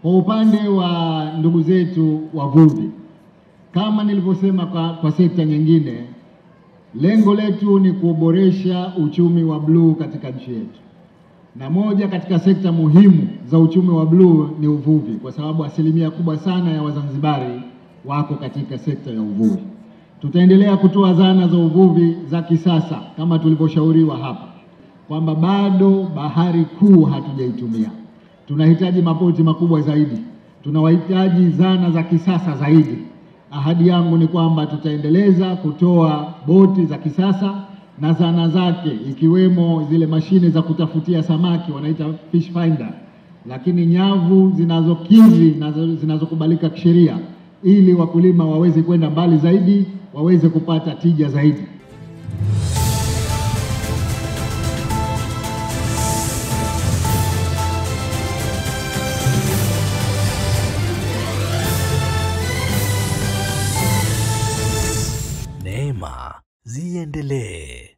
Kwa upande wa ndugu zetu wavuvi, kama nilivyosema kwa sekta nyingine, lengo letu ni kuboresha uchumi wa bluu katika nchi yetu. Na moja katika sekta muhimu za uchumi wa bluu ni uvuvi, kwa sababu asilimia kubwa sana ya Wazanzibari wako katika sekta ya uvuvi. Tutaendelea kutoa zana za uvuvi za kisasa kama tulivyoshauriwa hapa, kwamba bado bahari kuu hatujaitumia. Tunahitaji maboti makubwa zaidi, tunawahitaji zana za kisasa zaidi. Ahadi yangu ni kwamba tutaendeleza kutoa boti za kisasa na zana zake, ikiwemo zile mashine za kutafutia samaki wanaita fish finder, lakini nyavu zinazokidhi na zinazokubalika kisheria, ili wakulima waweze kwenda mbali zaidi, waweze kupata tija zaidi. Neema ziendelee.